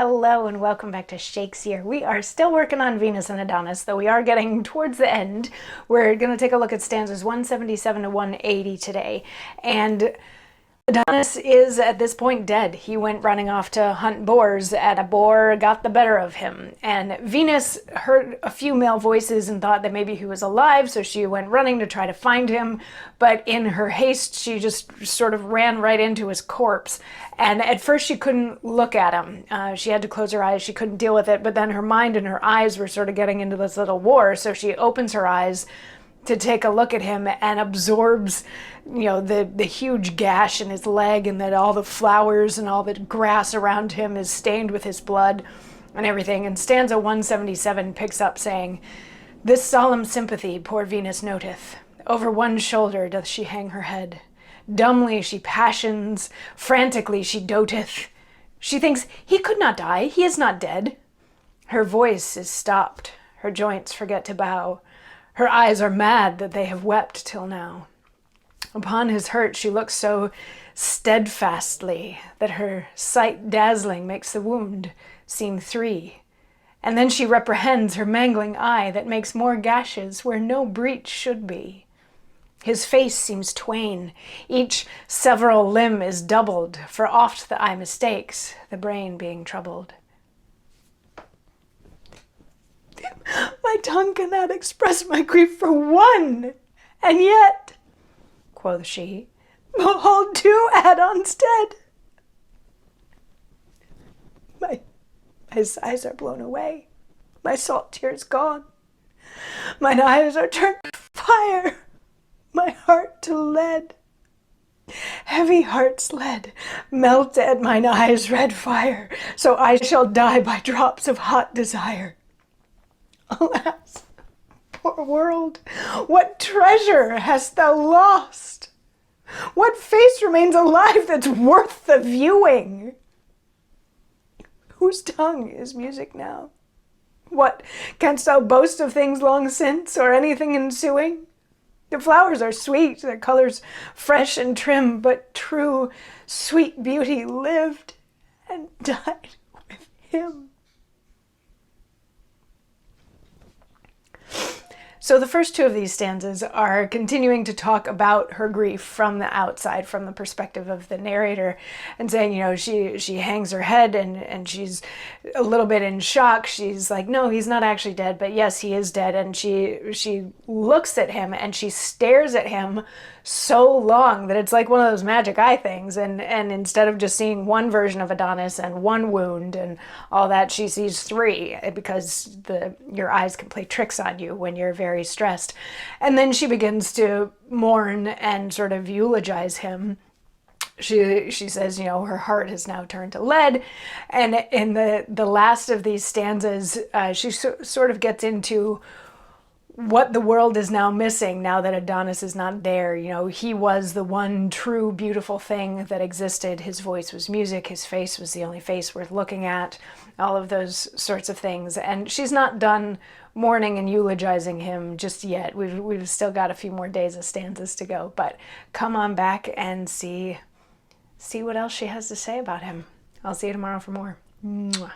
Hello and welcome back to Shakesyear. We are still working on Venus and Adonis, though we are getting towards the end. We're going to take a look at stanzas 177 to 180 today. And Adonis is at this point dead. He went running off to hunt boars, and a boar got the better of him. And Venus heard a few male voices and thought that maybe he was alive, so she went running to try to find him. But in her haste, she just sort of ran right into his corpse. And at first she couldn't look at him. She had to close her eyes. She couldn't deal with it. But then her mind and her eyes were sort of getting into this little war. So she opens her eyes to take a look at him and absorbs, the huge gash in his leg, and that all the flowers and all the grass around him is stained with his blood and everything. And stanza 177 picks up saying, "This solemn sympathy poor Venus noteth. Over one shoulder doth she hang her head. Dumbly she passions, frantically she doteth. She thinks he could not die, he is not dead. Her voice is stopped, her joints forget to bow. Her eyes are mad that they have wept till now. Upon his hurt she looks so steadfastly that her sight dazzling makes the wound seem three. And then she reprehends her mangling eye that makes more gashes where no breach should be. His face seems twain, each several limb is doubled, for oft the eye mistakes, the brain being troubled. My tongue cannot express my grief for one, and yet," quoth she, "behold two Adons dead. My sighs are blown away, my salt tears gone, mine eyes are turned to fire, my heart to lead. Heavy heart's lead melt at mine eyes' red fire, so I shall die by drops of hot desire. Alas, poor world, what treasure hast thou lost? What face remains alive that's worth the viewing? Whose tongue is music now? What, canst thou boast of things long since, or anything ensuing? The flowers are sweet, their colors fresh and trim, but true sweet beauty lived and died with him." So the first two of these stanzas are continuing to talk about her grief from the outside, from the perspective of the narrator, and saying, she hangs her head and she's a little bit in shock. She's like, no, he's not actually dead, but yes, he is dead. And she looks at him and she stares at him so long that it's like one of those magic eye things. And instead of just seeing one version of Adonis and one wound and all that, she sees three, because your eyes can play tricks on you when you're very stressed. And then she begins to mourn and sort of eulogize him. She says, her heart has now turned to lead. And in the last of these stanzas, she sort of gets into what the world is now missing now that Adonis is not there. He was the one true beautiful thing that existed. His voice was music. His face was the only face worth looking at. All of those sorts of things. And she's not done mourning and eulogizing him just yet. We've still got a few more days of stanzas to go. But come on back and see what else she has to say about him. I'll see you tomorrow for more. Mwah.